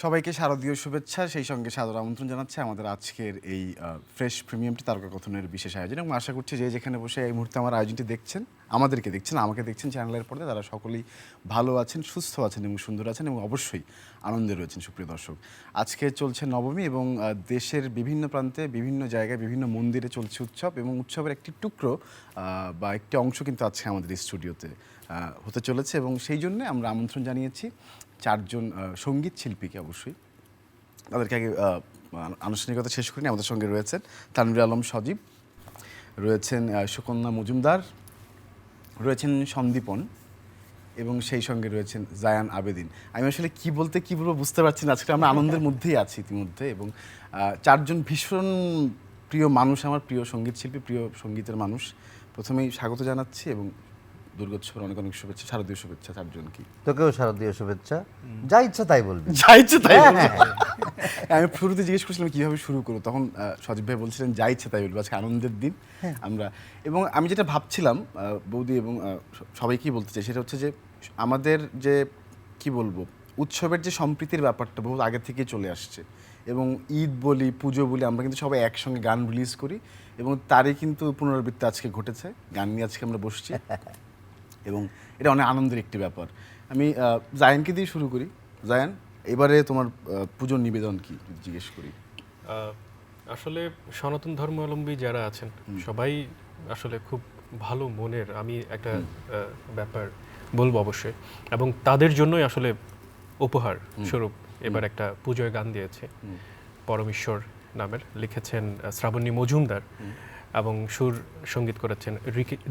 সবাইকে শারদীয় শুভেচ্ছা, সেই সঙ্গে সাদর আমন্ত্রণ জানাচ্ছে আমাদের আজকের এই ফ্রেশ প্রিমিয়ামটি তারকা কথনের বিশেষ আয়োজন। এবং আশা করছি যে যেখানে বসে এই মুহূর্তে আমার আয়োজনটি দেখছেন, আমাদেরকে দেখছেন, আমাকে দেখছেন চ্যানেলের পর্দায়, তারা সকলেই ভালো আছেন, সুস্থ আছেন এবং সুন্দর আছেন এবং অবশ্যই আনন্দে রয়েছেন। সুপ্রিয় দর্শক, আজকে চলছে নবমী এবং দেশের বিভিন্ন প্রান্তে বিভিন্ন জায়গায় বিভিন্ন মন্দিরে চলছে উৎসব, এবং উৎসবের একটি টুকরো বা একটি অংশ কিন্তু আজকে আমাদের এই স্টুডিওতে হতে চলেছে। এবং সেই জন্য আমরা আমন্ত্রণ জানিয়েছি চারজন সঙ্গীত শিল্পীকে। অবশ্যই তাদেরকে আগে আনুষ্ঠানিকতা শেষ করিনি। আমাদের সঙ্গে রয়েছেন তানভীর আলম সজীব, রয়েছেন সুকন্যা মজুমদার, রয়েছেন সন্দীপন এবং সেই সঙ্গে রয়েছেন জায়ান আবেদিন। আমি আসলে কি বলবো বুঝতে পারছি না। আজকে আমরা আনন্দের মধ্যেই আছি ইতিমধ্যে, এবং চারজন ভীষণ প্রিয় মানুষ, আমার প্রিয় সঙ্গীত শিল্পী, প্রিয় সঙ্গীতের মানুষ। প্রথমেই স্বাগত জানাচ্ছি এবং দুর্গোৎসবের অনেক অনেক শুভেচ্ছা, শারদীয় শুভেচ্ছা চারজনকে। তোকেও শারদীয় শুভেচ্ছা। যা ইচ্ছা তাই বলবি। যা ইচ্ছে তাই আমি শুরুতে জিজ্ঞেস করছিলাম কিভাবে শুরু করবো, তখন সজীব ভাই বলছিলেন যা ইচ্ছে তাই বলবো। আজকে আনন্দের দিন আমরা, এবং আমি যেটা ভাবছিলাম বৌদি এবং সবাইকেই বলতে চাই, সেটা হচ্ছে যে আমাদের যে কি বলবো উৎসবের যে সম্প্রীতির ব্যাপারটা বহু আগে থেকে চলে আসছে, এবং ঈদ বলি, পুজো বলি, আমরা কিন্তু সবাই একসঙ্গে গান রিলিজ করি, এবং তারই কিন্তু পুনরাবৃত্তি আজকে ঘটেছে। গান নিয়ে আজকে আমরা বসছি এবং এটা অনেক আনন্দের একটি ব্যাপার। আমি জায়ানকে দিয়ে শুরু করি। জায়ান, এবারে তোমার পুজোর নিবেদন কি যদি জিজ্ঞেস করি? আসলে সনাতন ধর্মাবলম্বী যারা আছেন সবাই আসলে খুব ভালো মনের, আমি একটা ব্যাপার বলবো অবশ্যই, এবং তাদের জন্যই আসলে উপহার স্বরূপ এবার একটা পুজোয় গান দিয়েছে। পরমেশ্বর নামের লিখেছেন শ্রাবণী মজুমদার এবং সুর সঙ্গীত করেছেন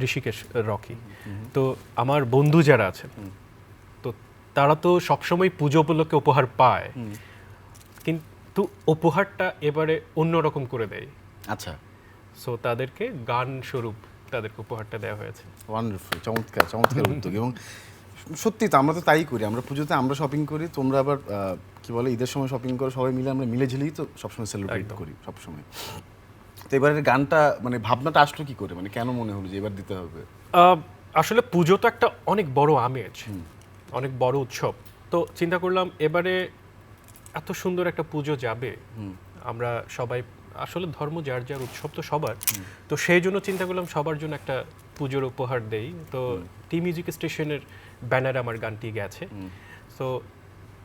ঋষিকেশ রকি। তো আমার বন্ধু যারা আছেন, তো তারা তো সবসময় পুজো উপলক্ষে উপহার পায়, কিন্তু উপহারটা এবারে অন্যরকম করে দেয়। আচ্ছা, সো তাদেরকে গান স্বরূপ তাদেরকে উপহারটা দেওয়া হয়েছে। ওয়ান্ডারফুল, চমৎকার চমৎকার উদ্যোগ। এবং সত্যি তো আমরা তো তাই করি, আমরা পুজোতে আমরা শপিং করি, তোমরা আবার কি বলে ঈদের সময় শপিং করো, সবাই মিলে আমরা মিলে ঝিলেই তো সবসময় সেলিব্রেট করি সবসময়। তো এবারের গানটা মানে ভাবনাটা আসলো কি করে, মানে কেন মনে হলো যে এবার দিতে হবে? আসলে পুজো তো একটা অনেক বড় আমেজ, অনেক বড় উৎসব। তো চিন্তা করলাম এবারে এত সুন্দর একটা পুজো যাবে, আমরা সবাই আসলে ধর্ম যার যার, উৎসব তো সবার, তো সেই জন্য চিন্তা করলাম সবার জন্য একটা পুজোর উপহার দেই। তো টি মিউজিক স্টেশনের ব্যানারে আমার গানটি গেছে। তো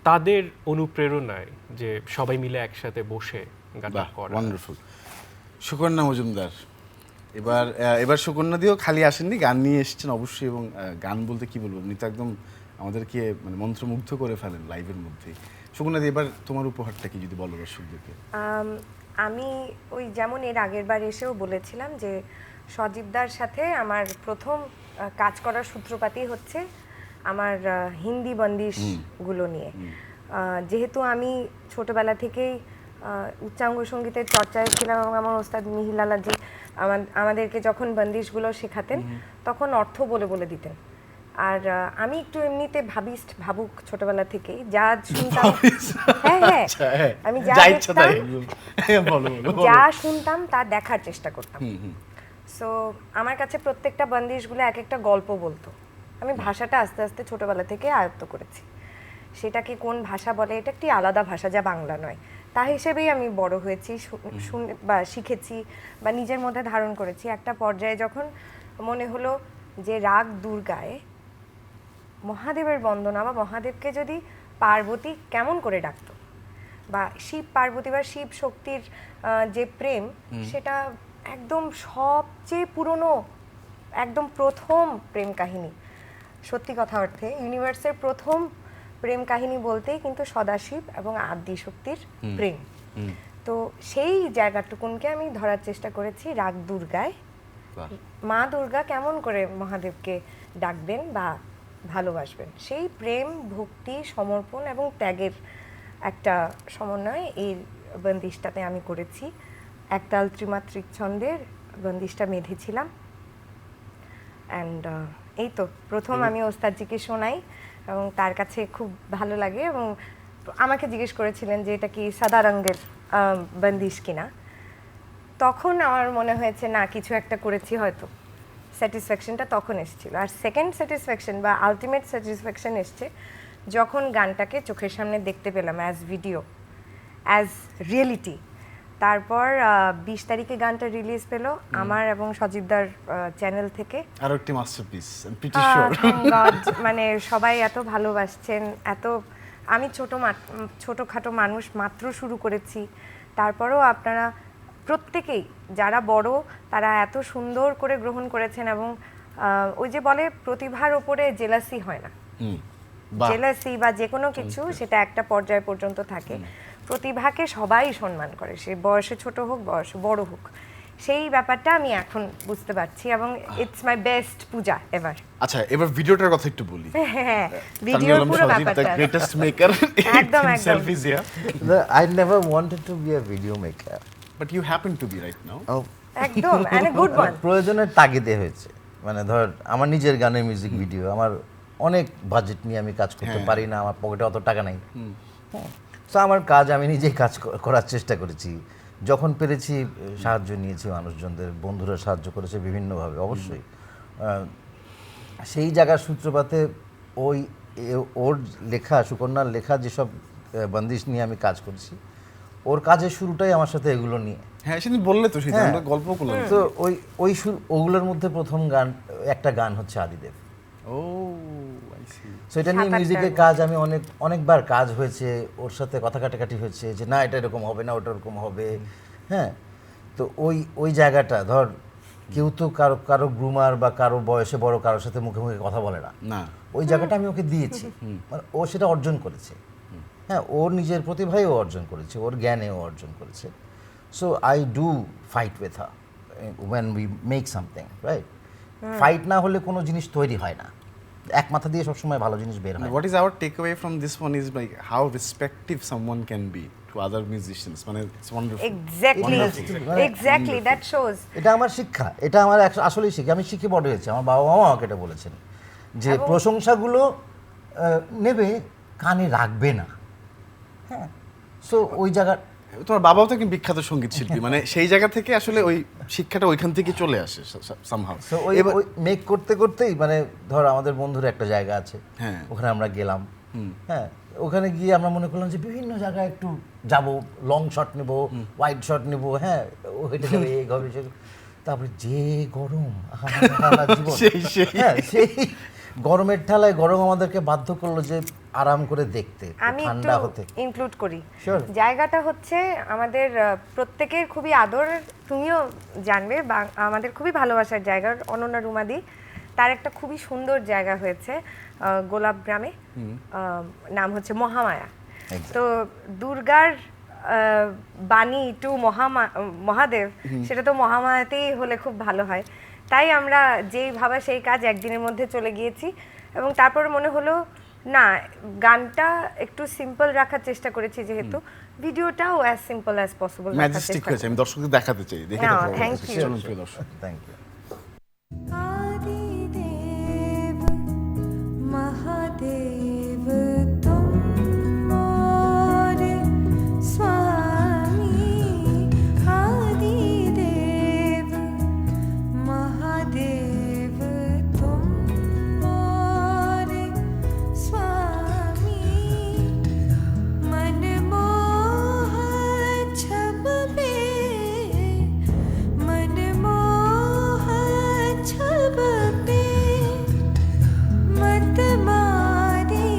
তাদের অনুপ্রেরণায় যে সবাই মিলে একসাথে বসে গানটা করা। ওয়ান্ডারফুল। সুকন্যা মজুমদার, এবার সুকন্যা দিয়েও খালি আসেননি, গান নিয়ে এসেছেন অবশ্যই। এবং গান বলতে কি বলবো, উনি তো একদম আমাদেরকে মানে মন্ত্রমুগ্ধ করে ফেলেন লাইভের মধ্যেই। সুকন্যা দি, এবার তোমার উপহারটা কি যদি বলো দর্শকদেরকে? আমি ওই যেমন এর আগের বার এসেও বলেছিলাম যে সজীবদার সাথে আমার প্রথম কাজ করার সূত্রপাতই হচ্ছে আমার হিন্দি বন্দিশগুলো নিয়ে। যেহেতু আমি ছোটবেলা থেকেই উচ্চাঙ্গ সঙ্গীতের চর্চায় ছিলাম, এবং আমার ওস্তাদ মিহিলালাজি আমাদেরকে যখন বন্দিশগুলো শেখাতেন তখন অর্থ বলে বলে দিতেন। আর আমি একটু এমনিতে ভাবুক ছোটবেলা থেকেই, যা শুনতাম আমি যা শুনতাম তা দেখার চেষ্টা করতাম। সো আমার কাছে প্রত্যেকটা বন্দিশগুলো এক একটা গল্প বলতো। আমি ভাষাটা আস্তে আস্তে ছোটবেলা থেকে আয়ত্ত করেছি। সেটাকে কোন ভাষা বলে, এটা একটি আলাদা ভাষা যা বাংলা নয়, তা হিসেবেই আমি বড় হয়েছি, বা শিখেছি বা নিজের মধ্যে ধারণ করেছি। একটা পর্যায়ে যখন মনে হলো যে রাগ দুর্গায় মহাদেবের বন্দনা, বা মহাদেবকে যদি পার্বতী কেমন করে ডাকতো, বা শিব পার্বতী বা শিব শক্তির যে প্রেম, সেটা একদম সবচেয়ে পুরনো, একদম প্রথম প্রেম কাহিনী। সত্যি কথা অর্থে ইউনিভার্সের প্রথম প্রেম কাহিনী বলতেই কিন্তু সদাশিব এবং আদি শক্তির প্রেম। তো সেই জায়গাটুকুনকে আমি ধরার চেষ্টা করেছি রাগ দুর্গায়। মা দুর্গা কেমন করে মহাদেবকে ডাকবেন বা ভালোবাসবেন, সেই প্রেম, ভক্তি, সমর্পণ এবং ত্যাগের একটা সমন্বয় এই বন্দিশটাতে আমি করেছি। একতাল ত্রিমাত্রিক ছন্দের বন্দিশটা মেধেছিলাম। অ্যান্ড এই তো প্রথম আমি ওস্তাদজিকে শোনাই এবং তার কাছে খুব ভালো লাগে, এবং আমাকে জিজ্ঞেস করেছিলেন যে এটা কি সাদা রঙের বন্দিশ কিনা। তখন আমার মনে হয়েছে না, কিছু একটা করেছি হয়তো। স্যাটিসফ্যাকশনটা তখন এসেছিল। আর সেকেন্ড স্যাটিসফ্যাকশন বা আলটিমেট স্যাটিসফ্যাকশন এসছে যখন গানটাকে চোখের সামনে দেখতে পেলাম অ্যাজ ভিডিও, অ্যাজ রিয়েলিটি, তারপর 20 তারিখে গানটা রিলিজ পেলো আমার এবং সজীবদার চ্যানেল থেকে। আরো একটি masterpiece, pretty sure. Thank God, মানে সবাই এত ভালোবাসছেন, এত আমি ছোটোখাটো মানুষ মাত্র শুরু করেছি, তারপরেও আপনারা প্রত্যেকেই যারা বড় তারা এত সুন্দর করে গ্রহণ করেছেন এবং ওই যে বলে প্রতিভার ওপরে জেলাসি হয় না, বাহ। জেলাসি বা যে কোনো কিছু সেটা একটা পর্যায় পর্যন্ত থাকে। প্রতিভাকে সবাই সম্মান করে, সে বয়সে ছোট হোক বয়সে বড় হোক, সেই ব্যাপারটা আমি এখন বুঝতে পারছি এবং it's my best Puja ever. আচ্ছা, এবার ভিডিওটার কথা একটু বলি। হ্যাঁ, ভিডিওর পুরো ব্যাপারটা গ্রেটেস্ট মেকার একদম, একদম। Selfies here, I never wanted to be a video maker. But you happen to be right now. একদম, and a good one. প্রয়োজনের তাগিদে হয়েছে, মানে ধর আমার নিজের গানের মিউজিক ভিডিও, আমার অনেক বাজেট নিয়ে আমি কাজ করতে পারি না, আমার পকেটে অত টাকা নেই। তো আমার কাজ আমি নিজেই কাজ করার চেষ্টা করেছি, যখন পেরেছি সাহায্য নিয়েছি মানুষজনদের, বন্ধুরা সাহায্য করেছে বিভিন্নভাবে অবশ্যই। সেই জায়গার সূত্রপাতে ওর লেখা, সুকন্যার লেখা যেসব বন্দিশ নিয়ে আমি কাজ করছি, ওর কাজের শুরুটাই আমার সাথে এগুলো নিয়ে। হ্যাঁ, সেদিন বললে তো, সেদিন আমরা গল্প করলাম তো ওগুলোর মধ্যে প্রথম একটা গান হচ্ছে আদিদেব। ও আই সি। সো এটা নিয়ে মিউজিকের কাজ আমি অনেকবার কাজ হয়েছে, ওর সাথে কথা কাটাকাটি হয়েছে যে না এটা এরকম হবে না, ওটা এরকম হবে। হ্যাঁ, তো ওই জায়গাটা ধর কেউ তো কারো গ্রুমার বা কারো বয়সে বড় কারোর সাথে মুখে মুখে কথা বলে না, না, ওই জায়গাটা আমি ওকে দিয়েছি, মানে ও সেটা অর্জন করেছে। হ্যাঁ, ওর নিজের প্রতিভাও অর্জন করেছে, ওর জ্ঞানেও অর্জন করেছে। So I do fight with her when we make something, right? Fight না হলে কোনো জিনিস তৈরি হয় না, এক মাথা দিয়ে সবসময় ভালো জিনিস বের হয় না। what is our takeaway from this one is like how respectful someone can be to other musicians, মানে it's wonderful. Exactly, that shows. এটা আমার শিক্ষা, এটা আমার আসলেই শিক্ষা, আমি শিখে বড় হয়েছি। আমার বাবা মাও আমাকে এটা বলেছেন যে প্রশংসাগুলো নেবে, কানে রাখবে না। হ্যাঁ, সো ওই জায়গা, তোমার বাবাও তো একজন বিখ্যাত সঙ্গীত শিল্পী, মানে সেই জায়গা থেকে আসলে ওই শিক্ষাটা ওইখান থেকে চলে আসে somehow. সো ওই মেক করতে করতেই মানে ধর আমাদের বন্ধুর একটা জায়গা আছে, হ্যাঁ, ওখানে আমরা গেলাম। হ্যাঁ, ওখানে গিয়ে আমরা মনে করলাম যে বিভিন্ন জায়গায় একটু যাব, লং শট নেব, ওয়াইড শট নেব, হ্যাঁ হেঁটে যাবে, এই হবে সে। তারপরে যে গরম, জীবন, হ্যাঁ সেই গরমের ঠেলায় গরম আমাদেরকে বাধ্য করলো যে আরাম করে দেখতে, আমি ঠান্ডা একটু হতে। ইনক্লুড করি, Sure. জায়গাটা হচ্ছে আমাদের প্রত্যেকের খুবই আদর, তুমিও জানবে, আমাদের খুবই ভালোবাসার জায়গা। অনন্যা রুমাদি, তার একটা খুবই সুন্দর জায়গা হয়েছে গোলাপ গ্রামে, নাম হচ্ছে মহামায়া। তো দুর্গার বাণী টু মহাদেব, সেটা তো মহামায়াতেই হলে খুব ভালো হয়। তাই আমরা যেই ভাবা সেই কাজ একদিনের মধ্যে চলে গিয়েছি এবং তারপর মনে হলো না, গানটা একটু সিম্পল রাখার চেষ্টা করেছি, যেহেতু ভিডিওটাও অ্যাজ সিম্পল অ্যাজ পসিবল রাখার ম্যাজেস্টিক চেষ্টা হয়েছে, আমি দর্শকদের দেখাতে চাই, দেখে No, তারপর thank বলছি। you. চলুন প্রিয় দর্শক। Thank you. आदिदेव महादेव तुम मोरे स्वामी, आदिदेव महादेव तुम मोरे स्वामी, मन मोह छब पे, मन मोह छब पे, मत मारे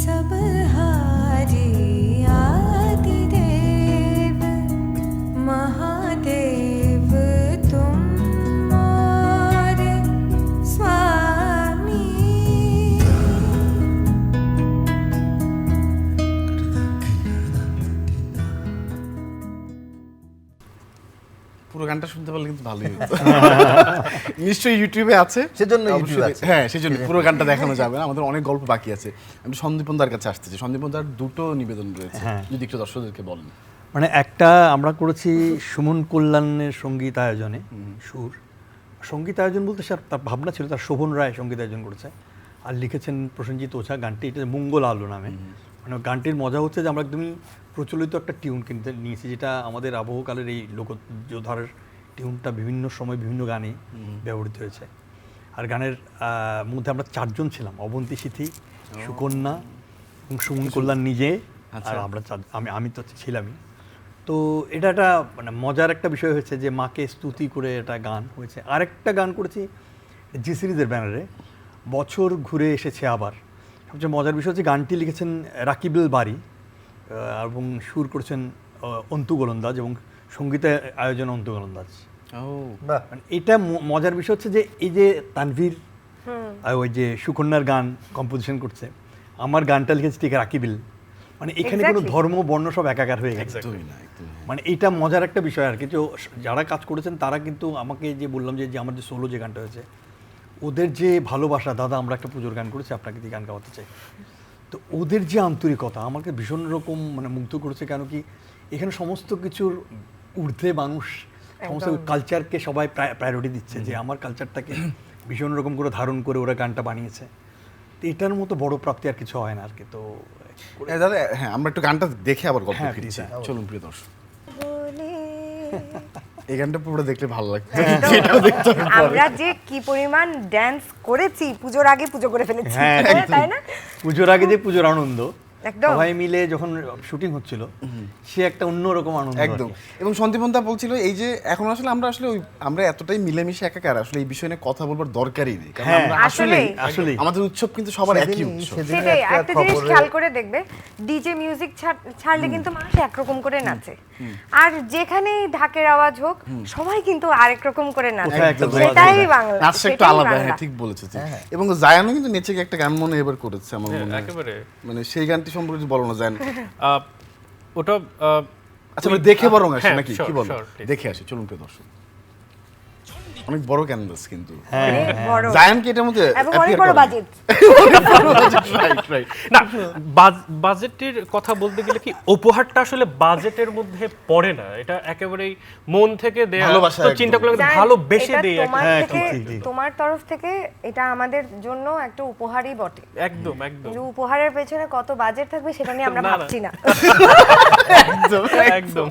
सब हारे, आदिदेव महादेव तुम मोरे स्वामी। পুরো গানটা শুনতে পারলে কিন্তু ভালোই হতো। নিশ্চয়ই ইউটিউবে আছে, সেজন্য অবশ্যই ইউটিউবে আছে। হ্যাঁ, সেজন্য পুরো গানটা দেখানো যাবে না, আমাদের অনেক গল্প বাকি আছে। আমি সন্দীপনদার কাছে আসতেছি, সন্দীপনদার দুটো নিবেদন রয়েছে, যদি একটু দর্শকদেরকে বলেন। মানে একটা আমরা করেছি সুমন কল্যাণের সঙ্গীত আয়োজনে, সুর সঙ্গীত আয়োজন বলতে তার ভাবনা ছিল, তার শোভন রায় সঙ্গীত আয়োজন করেছে আর লিখেছেন প্রসেনজিৎ ওঝা। গানটি এটা মঙ্গল আলো নামে। মানে গানটির মজা হচ্ছে যে আমরা একদমই প্রচলিত একটা টিউন কিনতে নিয়েছি, যেটা আমাদের আবহকালের এই লোকযোধার টিউনটা বিভিন্ন সময় বিভিন্ন গানে ব্যবহৃত হয়েছে। আর গানের মধ্যে আমরা চারজন ছিলাম, অবন্তী সিথি, সুকন্যা এবং সুমন কল্যাণ নিজে, আচ্ছা। আর আমরা আমি তো ছিলামই। তো এটা একটা মানে মজার একটা বিষয় হয়েছে যে মাকে স্তুতি করে একটা গান হয়েছে। আরেকটা গান করেছি জি সিরিজের ব্যানারে, বছর ঘুরে এসেছে আবার। সবচেয়ে মজার বিষয় হচ্ছে গানটি লিখেছেন রাকিবুল বারী এবং সুর করেছেন অন্তু গোলন্দাজ এবং সঙ্গীত আয়োজন অন্তু গোলন্দাজ। ও বাহ, মানে এটা মজার বিষয় হচ্ছে যে এই যে তানভীর ওই যে সুকন্যার গান কম্পোজিশন করছে, আমার গানটা লিখেছে ঠিক রাকিবিল, মানে এখানে কোনো Exactly. ধর্ম বর্ণ সব একাকার হয়ে গেছে। একদমই না, একদমই না। মানে এটা মজার একটা বিষয় আর কি, যে যারা কাজ করেছেন তারা কিন্তু আমাকে যে বললাম যে আমার যে সোলো যে গানটা হয়েছে, ওদের যে ভালোবাসা, দাদা আমরা একটা পুজোর গান করেছি, আপনাকে দিয়ে গান গাওয়াতে চাই, তো ওদের যে আন্তরিকতা আমাকে ভীষণ রকম মানে মুগ্ধ করেছে। কেন কি এখানে সমস্ত কিছুর ঊর্ধ্বে মানুষ সমস্ত কালচারকে সবাই প্রায়োরিটি দিচ্ছে, যে আমার কালচারটাকে ভীষণ রকম করে ধারণ করে ওরা গানটা বানিয়েছে। তো এটার মতো বড় প্রাপ্তি আর কিছু হয় না আর কি। তো দাদা হ্যাঁ, আমরা একটু গানটা দেখে আবার গল্প হ্যাঁ, ফিরছি। please, চলুন প্রিয় দর্শক, বলে এই গানটা পুরো দেখলে ভালো লাগবে। আমরা যে কি পরিমাণ ড্যান্স করেছি পুজোর আগে, পুজো করে ফেলেছি, হ্যাঁ, তাই না? পুজোর আগে যে পুজোর আনন্দ, একদম। সবাই মিলে যখন শুটিং হচ্ছিল, সে একটা অন্যরকম আনন্দ আর কি। একদম। এবং সন্দীপনদা বলছিল এই যে এখন আসলে আমরা এতটাই মিলেমিশে একাকার, আসলে এই বিষয় নিয়ে কথা বলবার দরকারই নেই, কারণ হ্যাঁ, আমরা আসলেই। আসলেই আমাদের উৎসব কিন্তু সবার একই উৎসব। সেটাই, একটা জিনিস খেয়াল করে দেখবে, ডিজে মিউজিক ছাড়লে কিন্তু মানুষ একরকম করে নাচে, আর যেখানেই ঢাকের আওয়াজ হোক সবাই কিন্তু আরেক রকম করে নাচে। কোথায় একটা দোয়া সেটাই দেয়। বাংলা, নাচটা একটু সেটাই আলাদা, বাংলা। হ্যাঁ ঠিক বলেছো তুমি। এবং জায়ানও কিন্তু নেচে একটা গান মনে এবার করেছে আমার হ্যাঁ, মনে হয়। একেবারে। মানে সেই গানটি সম্পর্কে বলো না জায়ান। ওটা আচ্ছা আমরা দেখে বরং আসি হ্যাঁ, নাকি, sure, কি বলো? sure, please. দেখে আসি, চলুন প্রিয় দর্শক। অনেক বড় ক্যানভাস কিন্তু অনেক বড় জায়ান কি এটার মধ্যে এবং অনেক বড় বাজেট। Right right. না, বাজেটের কথা বলতে গেলে কি উপহারটা আসলে বাজেটের মধ্যে পড়ে না, এটা একেবারেই মন থেকে দেয়া। ভালোবাসা তো একদম। চিন্তা করলে জান, ভালোবেসে এটা দেই তোমার হ্যাঁ, থেকে, ঠিক, ঠিক। তোমার তরফ থেকে এটা আমাদের জন্য একটা উপহারই বটে। একদম একদম কিন্তু উপহারের পেছনে কত বাজেট থাকবে সেটা নিয়ে আমরা না, না। ভাবছি না। একদম।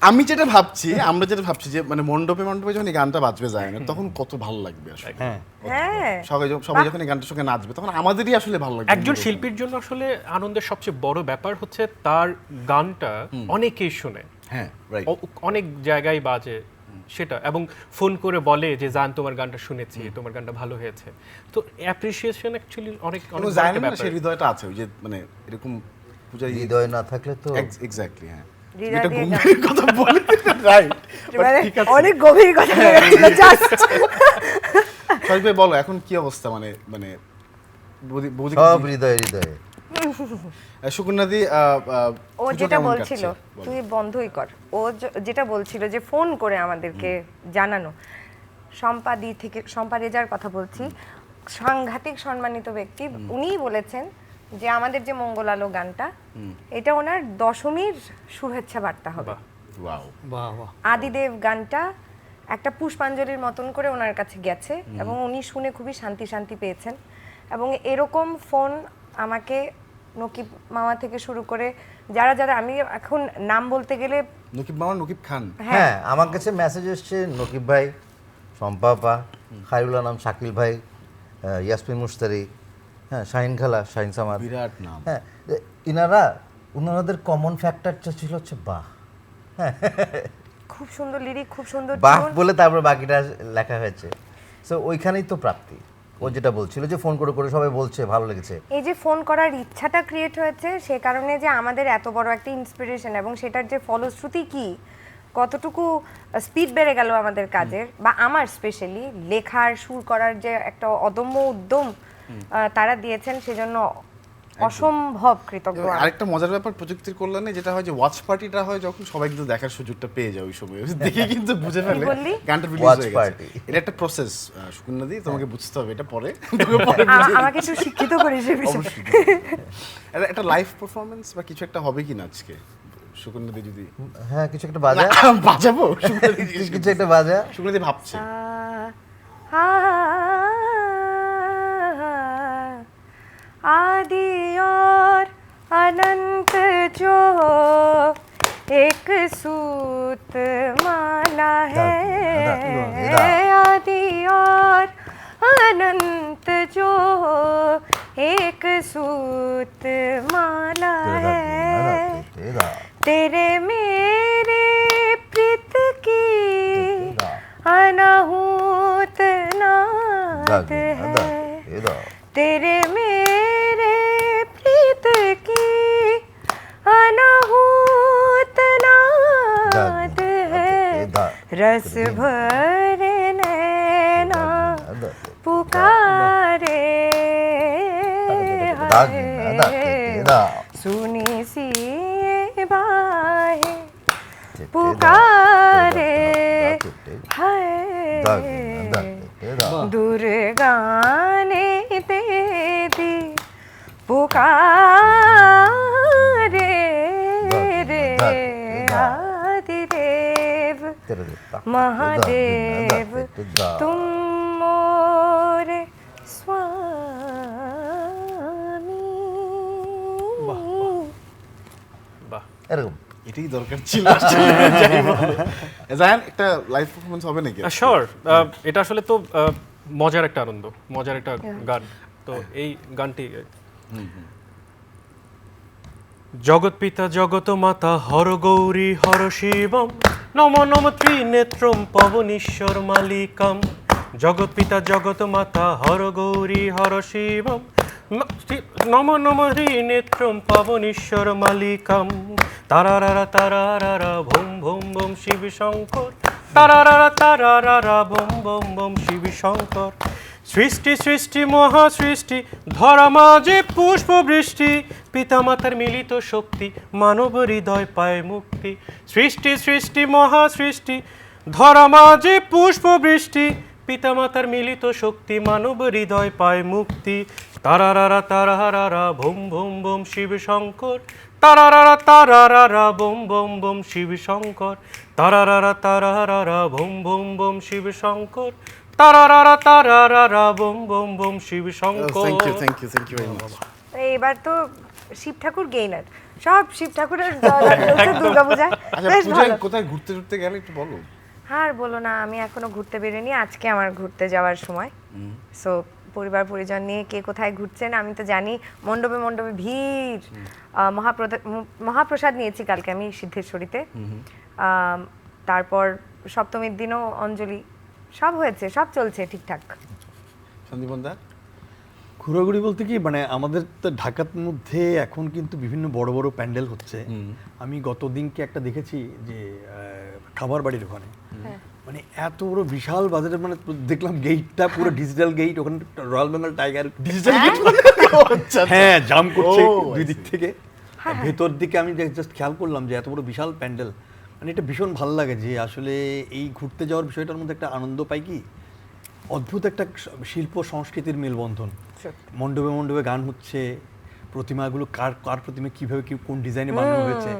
আমি যেটা ভাবছি, আমরা যেটা ভাবছি যে মানে মণ্ডপে যখন এই গানটা বাজবে যায় না, তখন কত ভালো লাগবে আসলে। হ্যাঁ, হ্যাঁ, সবাই যখন এই গানটার সঙ্গে নাচবে তখন আমাদেরই আসলে ভালো লাগবে। একজন শিল্পীর জন্য আসলে আনন্দের সবচেয়ে বড় ব্যাপার হচ্ছে তার গানটা অনেকেই শুনে, হ্যাঁ রাইট। অনেক জায়গায় বাজে সেটা, এবং ফোন করে বলে যে জান তোমার গানটা শুনেছি, তোমার গানটা ভালো হয়েছে। তো অ্যাপ্রিসিয়েশন অ্যাকচুয়ালি অনেক কোনো অনেক বড় জায়ান একটা না, ব্যাপার। সেই হৃদয়টা আছে, ওই যে মানে এরকম পূজারি হৃদয় না থাকলে তো এক্স্যাক্টলি। হ্যাঁ হৃদয় এটা দিয়ে গম্ভীর কথা বলে রাইট, মানে ঠিক আছে। অনেক গভীর কথা হয়ে গেছিল জাস্ট। সবাই ভাই বলো এখন কি অবস্থা, মানে মানে বৌদি সব হৃদয়ে হৃদয়ে। সুকন্যাদি ও যেটা বলছিল তুই বন্ধই কর, ও যেটা বলছিল যে ফোন করে আমাদেরকে জানানো, শম্পা রেজার কথা বলছি, সাংঘাতিক সম্মানিত ব্যক্তি, উনিই বলেছেন যে আমাদের যে মঙ্গল আলো গানটা, এটা ওনার দশমীর শুভেচ্ছা বার্তা হবে। ওয়াও। বাহ বাহ। আদিদেব গানটা একটা পুষ্পাঞ্জলির মতন করে ওনার কাছে গেছে এবং উনি শুনে খুবই শান্তি শান্তি পেয়েছেন। এবং এরকম ফোন আমাকে নকিব মামা থেকে শুরু করে যারা যারা, আমি এখন নাম বলতে গেলে নকিব মামা, নকিব খান, হ্যাঁ, আমার কাছে মেসেজ এসছে নকিব ভাই, শম্পা আপা, খায়রুল আনাম শাকিল ভাই, ইয়াসমিন মুশতারি, হ্যাঁ শাহিন খালা, শাহিন সামাদ, বিরাট নাম। হ্যাঁ ওনাদের কমন ফ্যাক্টরটা ছিল হচ্ছে বাহ। খুব সুন্দর লিরিক, খুব সুন্দর বাহ tune। বলে তারপর বাকিটা লেখা হয়েছে। সো ওইখানেই তো প্রাপ্তি। ও যেটা বলছিল যে ফোন করে করে সবাই বলছে ভালো লেগেছে, এই যে ফোন করার ইচ্ছাটা ক্রিয়েট হয়েছে সে কারণে যে আমাদের এত বড় একটা ইন্সপিরেশন এবং সেটার যে ফলশ্রুতি কি, কতটুকু স্পিড বেড়ে গেল আমাদের কাজের, বা আমার স্পেশালি লেখার সুর করার যে একটা অদম্য উদ্যম তারা দিয়েছেন, সেজন্য অসম্ভব কৃতজ্ঞ আমি। আরেকটা মজার ব্যাপার প্রযুক্তির কল্যাণে যেটা হয় যে ওয়াচ পার্টিটা হয় যখন সবাই কিন্তু দেখার সুযোগটা পেয়ে যায় ওই সময়, দেখে কিন্তু বুঝে ফেলে বললি? গানটা রিলিজ Watch হয়ে গেছে। party। এটা একটা প্রসেস সুকন্যাদি, তোমাকে বুঝতে হবে এটা পরে। আমাকে একটু শিক্ষিত করিস এই বিষয়ে। অবশ্যই। একটা লাইভ পারফরমেন্স বা কিছু একটা হবে কিনা আজকে সুকন্যাদি যদি হ্যাঁ কিছু একটা বাজা, বাজাবো? সুকন্যাদি কিছু একটা বাজা। সুকন্যাদি ভাবছে आदि और अनंत जो एक सूत माला है, आदि और अनंत जो एक सूत माला है तेरा तेरे मेरे प्रीत की तेरा अनाहूत नाद है तेरा तेरे मेरे प्रीत की अनाहूत नाद है रस भरे नैना पुकारे हाय सुनी सी ये बाहें पुकारे हाय दुर्गा ने दे दी पुकारे रे आदिदेव महादेव तुम मोरे स्वामी বাহ এরকম এটাই দরকার ছিল জায়ান একটা লাইভ পারফরমেন্স হবে নাকি শিওর এটা আসলে তো মজার একটা আনন্দ, মজার একটা গান। তো এই গানটি জগৎ পিতা জগত মাতা হর গৌরী হর শিবম নম নম ত্রিনেত্রম পবনীশ্বর মালিকাম। জগৎ পিতা জগত মাতা হর গৌরী হর শিবম নম নম ত্রিনেত্রম পবনীশ্বর মালিকাম। তারারারা তারারারা ভোম ভোম ভোম শিব শঙ্কর তারারারা তারারারা ভোম ভোম ভোম শিব শঙ্কর। সৃষ্টি সৃষ্টি মহা সৃষ্টি ধরা মাঝে পুষ্প বৃষ্টি পিতামাতার মিলিত শক্তি মানব হৃদয় পায় মুক্তি। সৃষ্টি সৃষ্টি মহা সৃষ্টি ধরা মাঝে পুষ্প বৃষ্টি পিতামাতার মিলিত শক্তি মানব হৃদয় পায় মুক্তি। তারারারা তারারারা ভোম ভোম ভোম শিব শঙ্কর তারারারা তারারারা বোম বোম বোম শিব শঙ্কর তারারারা তারারারা ভোম ভোম ভোম শিব শঙ্কর তারারারা তারারারা বোম বোম বোম Shiv Shankar. Thank you very much. এবার তো শিব ঠাকুর গেইনার, সব শিব ঠাকুরের দুর্গাপূজায় আচ্ছা বেশ পূজায় ভালো। কোথায় ঘুরতে টুরতে গেলে একটু বলো। আর বলো না, আমি এখনো ঘুরতে বেরোনি, আজকে আমার ঘুরতে যাওয়ার সময়। সো পরিবার পরিজন নিয়ে কে কোথায় ঘুরছেন আমি তো জানি, মণ্ডপে মণ্ডপে ভিড়। মহাপ্রসাদ নিয়েছি কালকে আমি সিদ্ধেশ্বরীতে, তারপর সপ্তমীর দিনও অঞ্জলি, সব হয়েছে, সব চলছে ঠিকঠাক। সন্দীপন দা ঘোরাঘুরি বলতে কি মানে আমাদের তো ঢাকার মধ্যে এখন কিন্তু বিভিন্ন বড় বড় প্যান্ডেল হচ্ছে। আমি গত দিনকে একটা দেখেছি যে খাবার বাড়ির ওখানে মানে এত বড় বিশাল বাজারের মানে দেখলাম গেটটা পুরো ডিজিটাল গেট, ওখানে রয়্যাল বেঙ্গল টাইগার ডিজিটাল হ্যাঁ জাম করছে ও, দুই I দিক see. থেকে। ভেতর দিকে আমি জাস্ট খেয়াল করলাম যে এত বড় বিশাল প্যান্ডেল, মানে এটা ভীষণ ভালো লাগে যে আসলে এই ঘুরতে যাওয়ার বিষয়টার মধ্যে একটা আনন্দ পাই কি অদ্ভুত একটা শিল্প সংস্কৃতির মেলবন্ধন। মণ্ডপে মণ্ডপে গান হচ্ছে, প্রতিমাগুলো কার কার প্রতিমা কিভাবে কি কোন ডিজাইনে বানানো হয়েছে,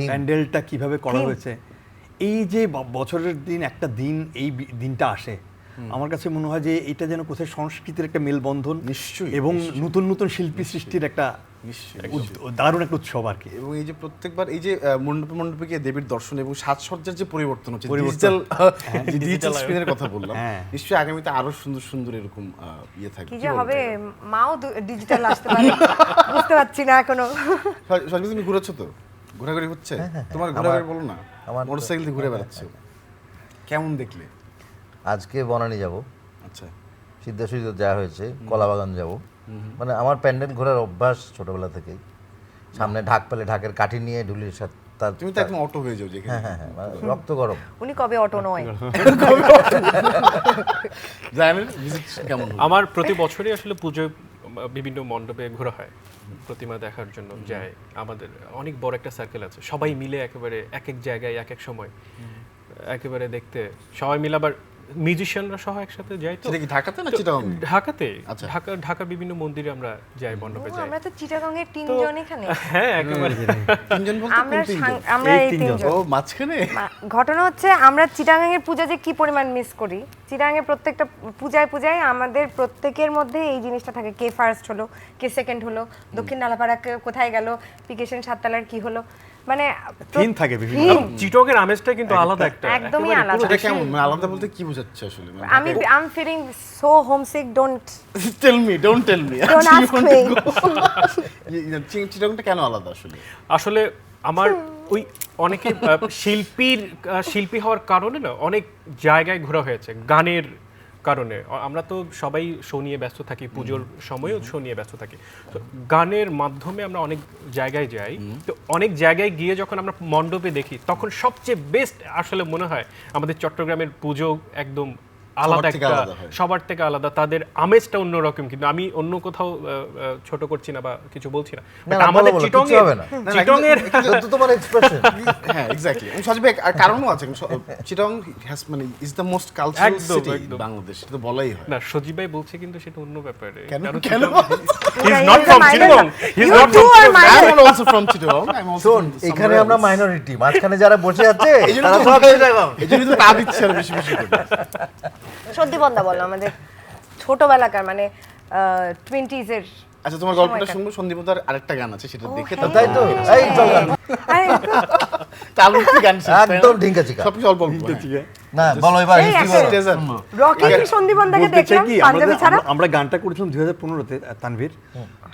প্যান্ডেলটা কিভাবে করা হয়েছে। এই যে বছরের দিন একটা দিন এই দিনটা আসে, আমার কাছে মনে হয় যে এটা যেন কোথায় সংস্কৃতির একটা মেলবন্ধন নিশ্চয়ই, এবং নতুন নতুন শিল্পী সৃষ্টির একটা দারুণ একটা উৎসব আর কি। এবং এই যে প্রত্যেকবার এই যে মণ্ডপে মণ্ডপে গিয়ে দেবীর দর্শন এবং সাজসজ্জার যে পরিবর্তন হচ্ছে, পরিবর্তন। ডিজিটাল স্ক্রিনের কথা বললাম, হ্যাঁ। নিশ্চয়ই আগামীতে আরো সুন্দর সুন্দর এরকম ইয়ে থাকবে। কি যে হবে, মাও ডিজিটাল আসতে পারে, বুঝতে পারছি না এখনো। সজীব তুমি ঘুরেছো তো, ঘোরাঘুরি হচ্ছে তোমার? ঘোরাঘুরি বলো না, আমার তো- মোটরসাইকেল দিয়ে ঘুরে বেড়াচ্ছ, কেমন দেখলে? আজকে বনানী যাব, আচ্ছা সিদ্ধেশ্বরীতে যাওয়া হয়েছে, কলাবাগান যাব। মানে আমার প্যান্ডেল ঘোরার অভ্যাস ছোটবেলা থেকেই। সামনে ঢাক পেলে ঢাকের কাঠি নিয়ে ঢুলির সাথে তার তুমি তো একদম অটো হয়ে যাও যেখানে। হ্যাঁ মানে রক্ত গরম। উনি কবে অটো নয়। জানেন ভিজিট কেমন হলো? আমার প্রতি বছরই আসলে পুজোয় বিভিন্ন মণ্ডপে ঘোরা হয়, প্রতিমা দেখার জন্য যায়। আমাদের অনেক বড় একটা সার্কেল আছে, সবাই মিলে একেবারে এক এক জায়গায় এক এক সময় একেবারে দেখতে সবাই মিলে, আবার মিউজিশিয়ানরা সহ একসাথে যাই। তো সেটা কি ঢাকাতে না চিটাগাং? ঢাকাতে, আচ্ছা। ঢাকা বিভিন্ন মন্দিরে আমরা যাই, মণ্ডপে যাই। আমরা তো চিটাগাং এর তিনজন এখানে। হ্যাঁ একেবারে। তিনজন বলতে আমরা কোন তিনজন? আমরা এই এই তিনজন। তিনজন। ও মাঝখানে ঘটনা হচ্ছে আমরা চিটাগাং এর পূজা যে কি পরিমাণ মিস করি। চিটাগাং এর প্রত্যেকটা পূজায় পূজায় আমাদের প্রত্যেকের মধ্যে এই জিনিসটা থাকে, কে ফার্স্ট হলো, কে সেকেন্ড হলো, দক্ষিণ নালাপাড়া কোথায় গেল, পিকেশন সাততলার কি হলো। মানে থিম থাকে বিভিন্ন এবং চিটগের আমেজটা কিন্তু আলাদা একটা একদমই একেবারে আলাদা। সেটা কেমন মানে আলাদা বলতে কি বোঝাচ্ছে আসলে আমি I am feeling so homesick, don't don't tell me Don't ask me. চিটাগংটা কেন আলাদা আসলে? আসলে আমার ওই অনেকে শিল্পী হওয়ার কারণে না অনেক জায়গায় ঘোরা হয়েছে গানের কারণে। আমরা তো সবাই শো নিয়ে ব্যস্ত থাকি, পুজোর সময়ও শো নিয়ে ব্যস্ত থাকি, তো গানের মাধ্যমে আমরা অনেক জায়গায় যাই। তো অনেক জায়গায় গিয়ে যখন আমরা মণ্ডপে দেখি তখন সবচেয়ে বেস্ট আসলে মনে হয় আমাদের চট্টগ্রামের পুজো একদম আলাদা সবার থেকে একটা, আলাদা হয়। সবার থেকে আলাদা, তাদের আমেজটা অন্যরকম। কিন্তু আমি অন্য কোথাও ছোট করছি না বা কিছু বলছি না, না, But না, আমাদের বলো, চিটং কিচ্ছু হবে না। চিটংয়ের তো তোমার এক্সপ্রেশন হ্যাঁ এক্স্যাক্টলি। সজীব ভাই আর কারণও আছে, চিটাগং হ্যাজ মানে ইজ দ্য মোস্ট কালচারাল একদম, সিটি একদম। বাংলাদেশ, এটা তো বলাই হয়। না, সজীব ভাই বলছে কিন্তু সেটা অন্য ব্যাপারে। কেন কারণ কেন? he is not from Chittagong. He is You not two from are Chittagong. I am also from Chittagong. I'm also শোন, from এখানে somewhere আমরা else. মাইনরিটি, মাঝখানে যারা বসে আছে এই জন্য তারা তো সব চিটাগং। এই জন্যই তো তা দিচ্ছে আর বেশি বেশি করে। সত্যি বন্ধা বলো, আমাদের ছোটবেলাকার মানে 20s এর। আচ্ছা তোমার গল্পটা শুনবো, সন্দীপদার আরেকটা গান আছে সেটা দেখে হ্যাঁ। তাই তো, এই চল আরে, চালু কি গান শেষ, তাই না? একদম ঢিঙ্কা চিকা। সবকিছু অল্প অল্প, হ্যাঁ। না বলো এবার এই history বলো। Desert. রকি কি সন্দীপনদাকে বলতে চাই দেখলাম কি, পাঞ্জাবি ছাড়া? আমরা গানটা করেছিলাম 2015-তে তানভীর।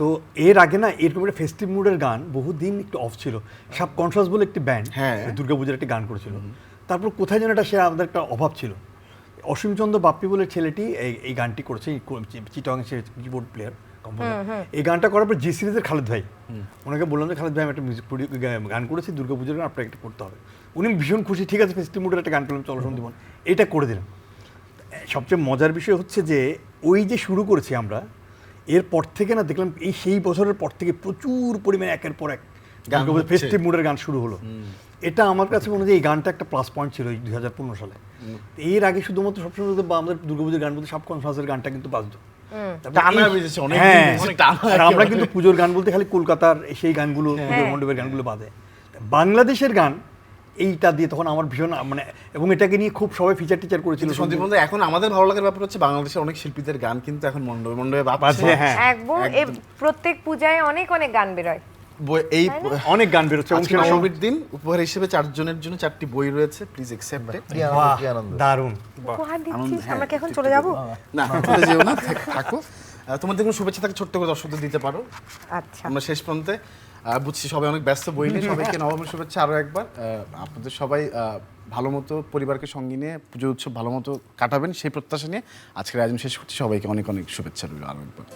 তো এর আগে না এরকম একটা ফেস্টিভ মুডের গান বহুদিন একটু অফ ছিল। সাবকনশাস বলে একটি ব্যান্ড হ্যাঁ। দুর্গাপূজার একটি গান করেছিল। তারপর কোথায় যেন এটা সে আমাদের একটা অভাব ছিল। অসীমচন্দ্র বাপ্পি বলে ছেলেটি এই গানটি করেছে, চিটং সে কিবোর্ড প্লেয়ার কম্পোজার। এই গানটা করার পর জি সিরিজের খালেদ ভাই, ওনাকে বললাম যে খালেদ ভাই আমি একটা মিউজিক গান করেছি দুর্গাপূজার গান, আপনাকে একটা করতে হবে। উনি ভীষণ খুশি, ঠিক আছে ফেস্টিভ মুডের একটা গান করলাম, চলো সন্দীপন, এটা করে দিলাম। সবচেয়ে মজার বিষয় হচ্ছে যে ওই যে শুরু করেছি আমরা, এরপর থেকে না দেখলাম এই সেই বছরের পর থেকে প্রচুর পরিমাণে একের পর এক গান হচ্ছে। ফেস্টিভ মুডের গান শুরু হলো। এটা আমার কাছে মনে হয় এই গানটা একটা প্লাস পয়েন্ট ছিল এই 2015 সালে। এর আগে শুধুমাত্র সবসময় বা আমাদের দুর্গাপূজার গান বলতে সাবকনশাসের গানটা কিন্তু বাজতো। তারপরে টানা এই- বেজেছে, অনেক হ্যাঁ, দিন বেজেছে, টানা আর আমরা একেবারে। কিন্তু পুজোর গান বলতে খালি কলকাতার সেই গানগুলো, পুজোর মণ্ডপের গানগুলো বাদে বাংলাদেশের গান এইটা দিয়ে তখন আমার ভীষণ মানে, এবং এটাকে নিয়ে খুব সবাই ফিচার টিচার করেছিল। কিন্তু সন্দীপ বন্ধু, এখন আমাদের ভালো লাগার ব্যাপার হচ্ছে বাংলাদেশের অনেক শিল্পীদের গান কিন্তু এখন মণ্ডপে মণ্ডপে বাজে, বাজছে। হ্যাঁ। একদম এই প্রত্যেক পূজায় অনেক অনেক গান বেরোয়। এই অনেক গান বেরোচ্ছে এবং আজকে সেটা নবমীর দিন উপহার হিসেবে 4 জনের জন্য 4টি বই রয়েছে, প্লিজ অ্যাকসেপ্ট ইট। কি আনন্দ, বাহ, কি আনন্দ। দারুণ। উপহার দিচ্ছিস, হ্যাঁ, আমরা কি এখন চলে যাব? না চলে যেও না, থাকো। তোমাদের কোনো শুভেচ্ছা থাকে ছোট্ট করে দর্শকদের দিতে পারো। আচ্ছা, আমরা শেষ প্রান্তে বুঝছি সবাই অনেক ব্যস্ত বই নিয়ে, সবাইকে নবমীর শুভেচ্ছা আরও একবার। আপনাদের সবাই ভালো মতো পরিবারকে সঙ্গে নিয়ে পুজো উৎসব ভালো মতো কাটাবেন সেই প্রত্যাশা নিয়ে আজকের আয়োজন শেষ করছি। সবাইকে অনেক অনেক শুভেচ্ছা রইল আরও একবার।